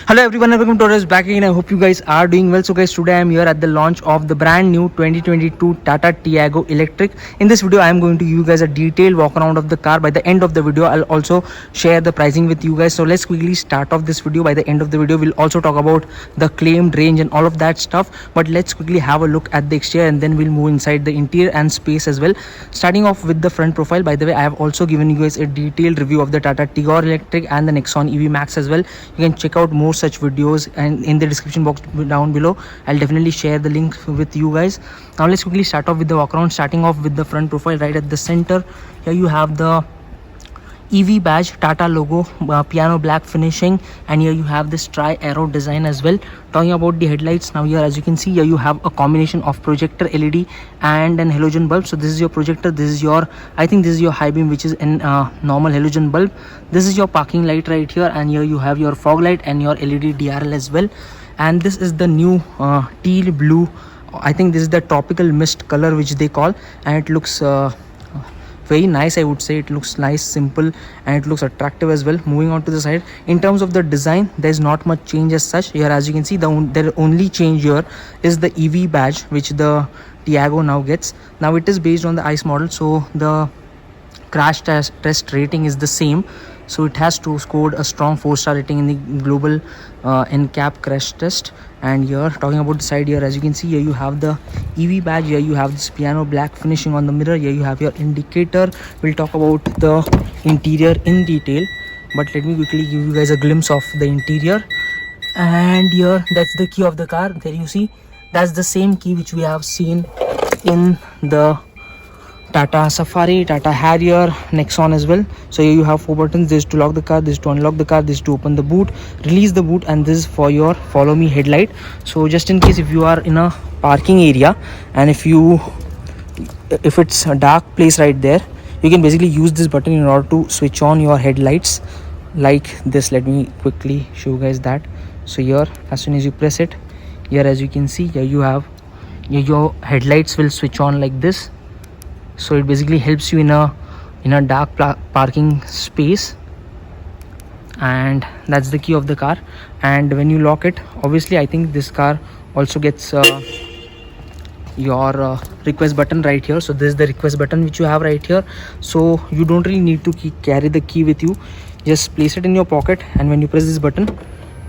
Hello everyone and welcome to us back again. I hope you guys are doing well. So guys, today I am here at the launch of the brand new 2022 Tata Tiago Electric. In this video I am going to give you guys a detailed walk around of the car. By the end of the video I'll also share the pricing with you guys. So let's quickly start off this video. By the end of the video we'll also talk about the claimed range and all of that stuff. But let's quickly have a look at the exterior and then we'll move inside the interior and space as well. Starting off with the front profile. By the way, I have also given you guys a detailed review of the Tata Tiago Electric and the Nexon EV Max as well. You can check out more such videos and in the description box down below I'll definitely share the link with you guys. Now let's quickly start off with the walk around, starting off with the front profile. Right at the center here you have the EV badge, Tata logo, piano black finishing, and here you have this tri-arrow design as well. Talking about the headlights, now here as you can see here you have a combination of projector LED and an halogen bulb. So this is your projector, this is your, I think this is your high beam, which is an normal halogen bulb. This is your parking light right here, and here you have your fog light and your LED DRL as well. And this is the new teal blue, I think this is the tropical mist color which they call, and it looks very nice. I would say it looks nice, simple, and it looks attractive as well. Moving on to the side, in terms of the design there's not much change as such. Here as you can see the only change here is the EV badge which the Tiago now gets. Now it is based on the ICE model, so the crash test rating is the same. So it has to scored a strong 4-star rating in the global NCAP crash test. And here talking about the side, here as you can see here you have the EV badge, here you have this piano black finishing on the mirror, here you have your indicator. We'll talk about the interior in detail, but let me quickly give you guys a glimpse of the interior. And here that's the key of the car. There you see that's the same key which we have seen in the Tata Safari, Tata Harrier, Nexon as well. So here you have 4 buttons. This is to lock the car, this is to unlock the car, this is to open the boot, release the boot, and this is for your follow me headlight. So just in case if you are in a parking area and if it's a dark place right there, you can basically use this button in order to switch on your headlights like this. Let me quickly show you guys that. So here as soon as you press it, here as you can see here you have your headlights will switch on like this. So it basically helps you in a dark parking space, and that's the key of the car. And when you lock it, obviously I think this car also gets your request button right here. So this is the request button which you have right here. So you don't really need to carry the key with you, just place it in your pocket, and when you press this button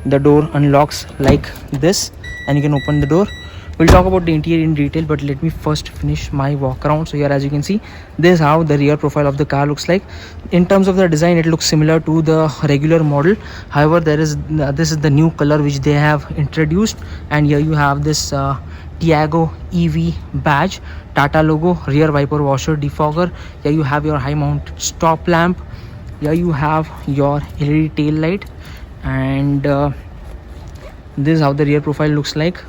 the door unlocks like this and you can open the door. We'll talk about the interior in detail, but let me first finish my walk around. So here as you can see, this is how the rear profile of the car looks like. In terms of the design, it looks similar to the regular model. However, this is the new color which they have introduced, and here you have this Tiago EV badge, Tata logo, rear wiper washer defogger. Here you have your high mount stop lamp. Here you have your LED tail light, and this is how the rear profile looks like.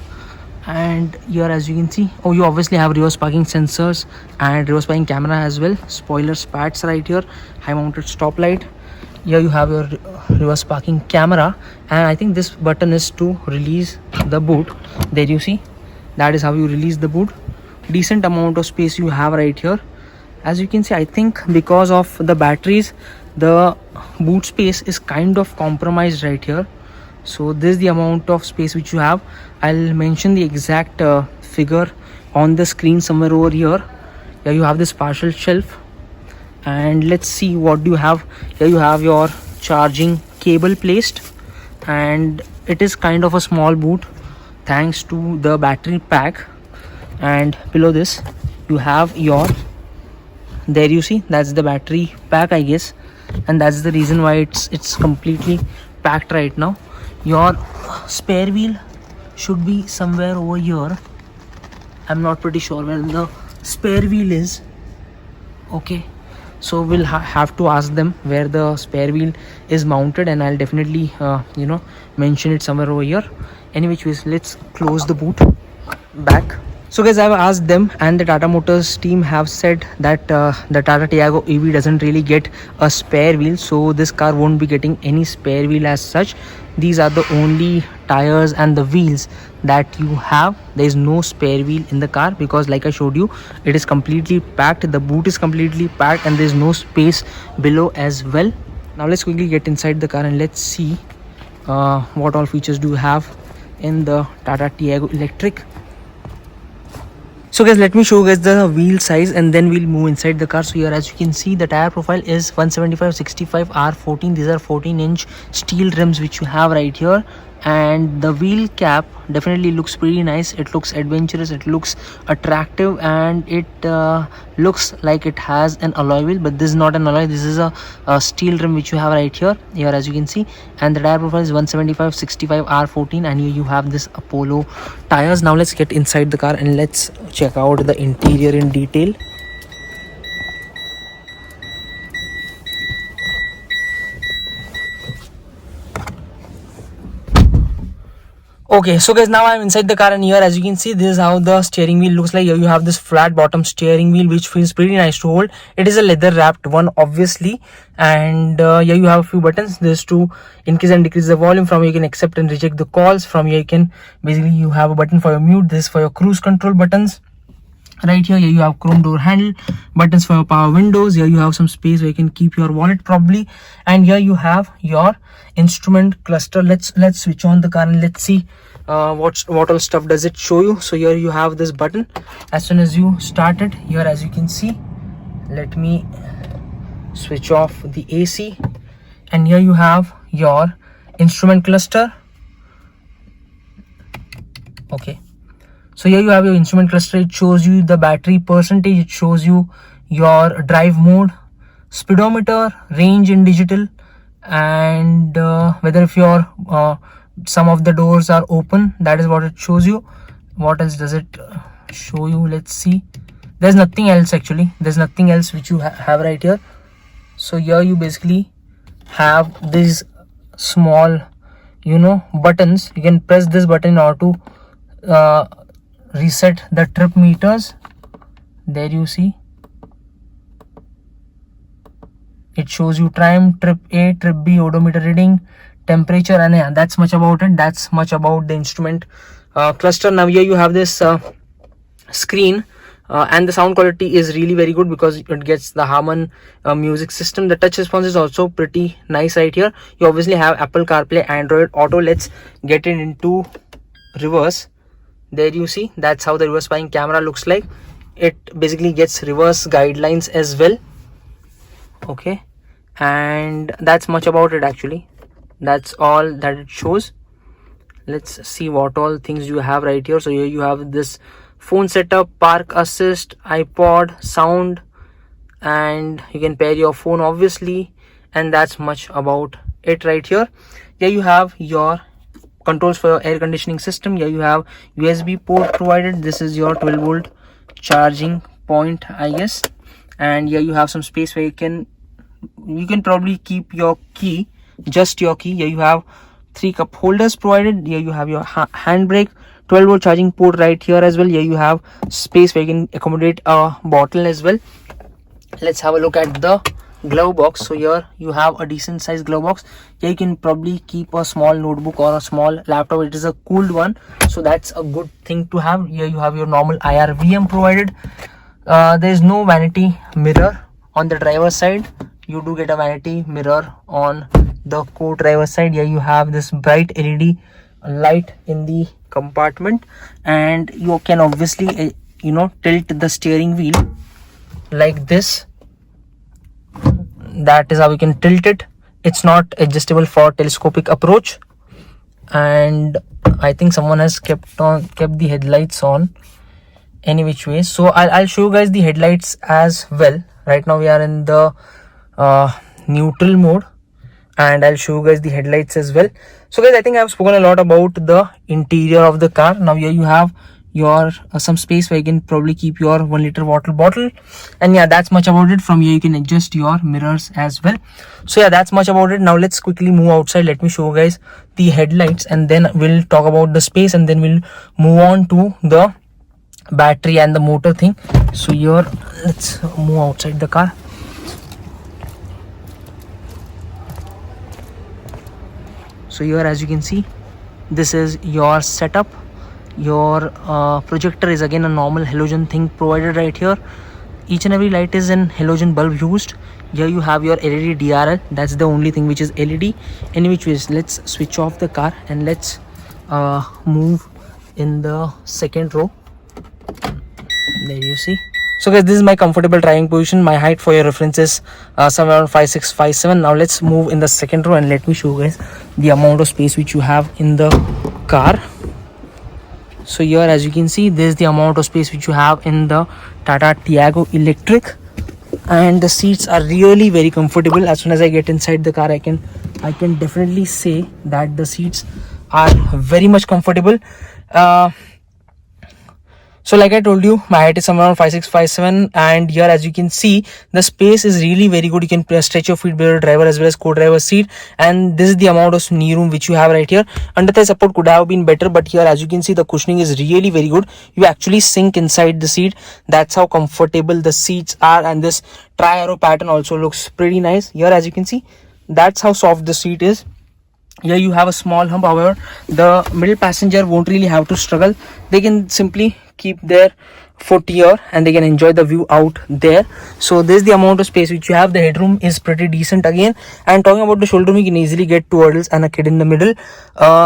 And here as you can see, you obviously have reverse parking sensors and reverse parking camera as well, spoiler spats right here, high mounted stop light. Here you have your reverse parking camera, and I think this button is to release the boot. There you see, that is how you release the boot. Decent amount of space you have right here. As you can see, I think because of the batteries the boot space is kind of compromised right here. So this is the amount of space which you have. I'll mention the exact figure on the screen somewhere over here. Here you have this partial shelf, and let's see what do you have. Here you have your charging cable placed, and it is kind of a small boot thanks to the battery pack. And below this you have your, there you see, that's the battery pack I guess, and that's the reason why it's completely packed right now. Your spare wheel should be somewhere over here. I'm not pretty sure where the spare wheel is. Okay, so we'll have to ask them where the spare wheel is mounted, and I'll definitely mention it somewhere over here. Anyway, let's close the boot back. So guys, I've asked them, and the Tata Motors team have said that the Tata Tiago EV doesn't really get a spare wheel, so this car won't be getting any spare wheel as such. These are the only tires and the wheels that you have. There is no spare wheel in the car because like I showed you, it is completely packed. The boot is completely packed and there is no space below as well. Now let's quickly get inside the car and let's see what all features do you have in the Tata Tiago Electric. So guys, let me show you guys the wheel size and then we'll move inside the car. So here, as you can see, the tire profile is 175/65 R14. These are 14-inch steel rims which you have right here, and the wheel cap definitely looks pretty nice. It looks adventurous, it looks attractive, and it looks like it has an alloy wheel, but this is not an alloy. This is a steel rim which you have right here, as you can see. And the tire profile is 175/65 R14, and here you have this Apollo tires. Now let's get inside the car and let's check out the interior in detail. Okay, so guys, now I'm inside the car, and here, as you can see, this is how the steering wheel looks like. Here you have this flat bottom steering wheel which feels pretty nice to hold. It is a leather wrapped one, obviously, and here you have a few buttons. This to increase and decrease the volume. From here you can accept and reject the calls. From here you can basically, you have a button for your mute. This is for your cruise control buttons. Right here you have chrome door handle, buttons for your power windows. Here you have some space where you can keep your wallet probably, and here you have your instrument cluster. Let's switch on the car and let's see what all stuff does it show you. So here you have this button. As soon as you start it, here, as you can see, let me switch off the AC, and here you have your instrument cluster. Okay, so here you have your instrument cluster. It shows you the battery percentage, it shows you your drive mode, speedometer, range in digital, and whether if your some of the doors are open, that is what it shows you. What else does it show you? Let's see. There's nothing else actually. There's nothing else which you have right here. So here you basically have these small, buttons. You can press this button in order to reset the trip meters. There you see, it shows you time, trip A, trip B, odometer reading, temperature, and yeah, that's much about it. That's much about the instrument cluster. Now here you have this screen, and the sound quality is really very good because it gets the Harman music system. The touch response is also pretty nice right here. You obviously have Apple CarPlay, Android Auto. Let's get it into reverse. There you see, that's how the reverse spying camera looks like. It basically gets reverse guidelines as well. Okay, and that's much about it actually. That's all that it shows. Let's see what all things you have right here. So here you have this phone setup, park assist, iPod, sound, and you can pair your phone obviously, and that's much about it right here. Here you have your controls for your air conditioning system. Here you have USB port provided. This is your 12-volt charging point, I guess. And here you have some space where you can probably keep your key, just your key. Here you have 3 cup holders provided. Here you have your handbrake, 12-volt charging port right here as well. Here you have space where you can accommodate a bottle as well. Let's have a look at the glove box. So here you have a decent sized glove box. Here you can probably keep a small notebook or a small laptop. It is a cooled one, so that's a good thing to have. Here you have your normal IRVM provided. There is no vanity mirror on the driver's side. You do get a vanity mirror on the co-driver side. Here you have this bright LED light in the compartment, and you can obviously tilt the steering wheel like this. That is how you can tilt it. It's not adjustable for telescopic approach, and I think someone has kept the headlights on any which way. So I'll show you guys the headlights as well. Right now we are in the neutral mode, and I'll show you guys the headlights as well. So guys, I think I've spoken a lot about the interior of the car. Now here you have your some space where you can probably keep your 1-liter water bottle, and yeah, that's much about it. From here you can adjust your mirrors as well. So yeah, that's much about it. Now let's quickly move outside. Let me show you guys the headlights, and then we'll talk about the space, and then we'll move on to the battery and the motor thing. So here, let's move outside the car. So here, as you can see, this is your setup. Your projector is again a normal halogen thing provided right here. each and every light is an halogen bulb used. Here you have your LED DRL. That's the only thing which is LED. In which ways, let's switch off the car and let's move in the second row. There you see. So guys, this is my comfortable driving position. My height for your reference is somewhere around 5'6", 5'7". Now let's move in the second row and let me show you guys the amount of space which you have in the car. So here, as you can see, this is the amount of space which you have in the Tata Tiago Electric, and the seats are really very comfortable. As soon as I get inside the car, I can definitely say that the seats are very much comfortable. So like I told you, my height is somewhere around 5'6", 5'7", and here, as you can see, the space is really very good. You can stretch your feet below the driver as well as co-driver seat, and this is the amount of knee room which you have right here. Under thigh support could have been better, but here, as you can see, the cushioning is really very good. You actually sink inside the seat. That's how comfortable the seats are, and this tri-arrow pattern also looks pretty nice. Here, as you can see, that's how soft the seat is. Here you have a small hump. However, the middle passenger won't really have to struggle. They can simply keep their foot here and they can enjoy the view out there. So this is the amount of space which you have. The headroom is pretty decent again. And talking about the shoulder room, you can easily get two adults and a kid in the middle.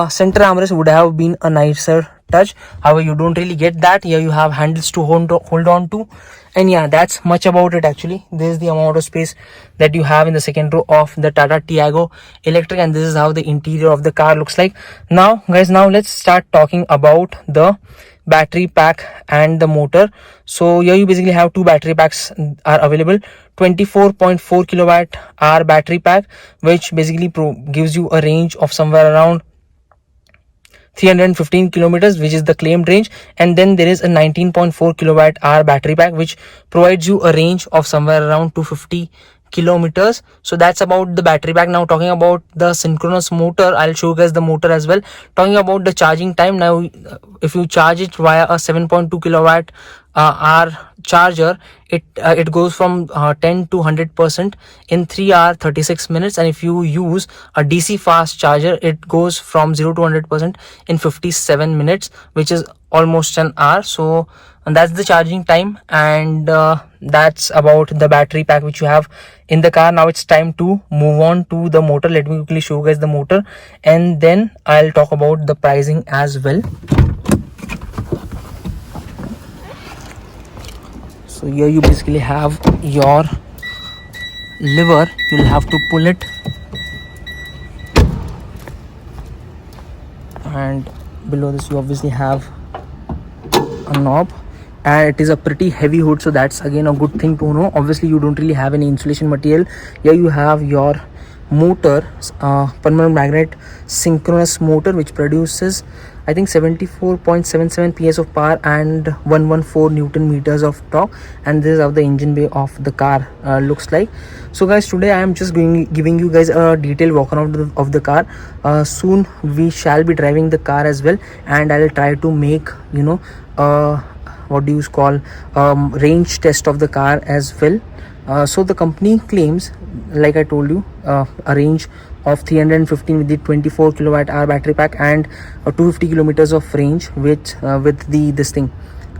Center armrest would have been a nicer touch. However, you don't really get that. Here you have handles to hold on to. And yeah, that's much about it actually. This is the amount of space that you have in the second row of the Tata Tiago Electric, and this is how the interior of the car looks like. Now guys, now let's start talking about the battery pack and the motor. So here you basically have two battery packs are available. 24.4 kilowatt hour battery pack, which basically gives you a range of somewhere around 315 kilometers, which is the claimed range. And then there is a 19.4 kilowatt hour battery pack, which provides you a range of somewhere around 250 kilometers. So that's about the battery pack. Now talking about the synchronous motor, I'll show you guys the motor as well. Talking about the charging time, now if you charge it via a 7.2 kilowatt hour charger, it goes from 10 to 100% in 3 hours 36 minutes, and if you use a DC fast charger, it goes from 0 to 100% in 57 minutes, which is almost an hour. So and that's the charging time, and that's about the battery pack which you have in the car. Now it's time to move on to the motor. Let me quickly show you guys the motor, and then I'll talk about the pricing as well. So here you basically have your lever. You'll have to pull it, and below this you obviously have a knob, and it is a pretty heavy hood, so that's again a good thing to know. Obviously you don't really have any insulation material. Here you have your motor, permanent magnet synchronous motor, which produces I think 74.77 PS of power and 114 Newton meters of torque, and this is how the engine bay of the car looks like. So guys, today I am just giving you guys a detailed walk around of the car. Soon we shall be driving the car as well, and I'll try to make what do you call range test of the car as well. So the company claims, like I told you, a range of 315 with the 24 kilowatt hour battery pack and 250 kilometers of range with the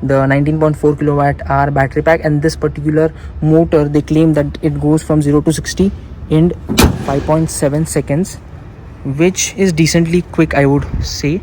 19.4 kilowatt hour battery pack. And this particular motor, they claim that it goes from 0 to 60 in 5.7 seconds, which is decently quick, I would say.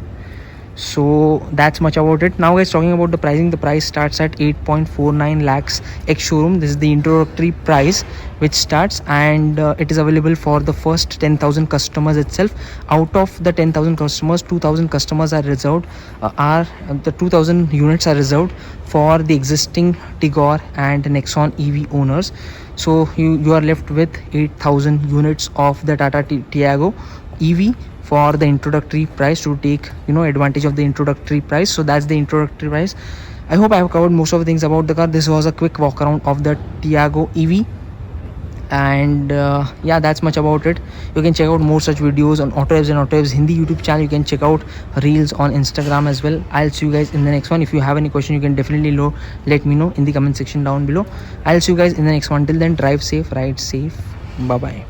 So that's much about it. Now guys, talking about the pricing, the price starts at 8.49 lakhs ex showroom. This is the introductory price which starts, and it is available for the first 10,000 customers itself. Out of the 10,000 customers, 2,000 customers are reserved, the 2,000 units are reserved for the existing Tigor and Nexon EV owners. So you are left with 8,000 units of the Tata Tiago EV for the introductory price, to take advantage of the introductory price. So that's the introductory price. I hope I have covered most of the things about the car. This was a quick walk around of the Tiago EV, and yeah, that's much about it. You can check out more such videos on AutoEvs and AutoEvs Hindi YouTube channel. You can check out reels on Instagram as well. I'll see you guys in the next one. If you have any question, you can definitely let me know in the comment section down below. I'll see you guys in the next one. Till then, drive safe, ride safe. Bye bye.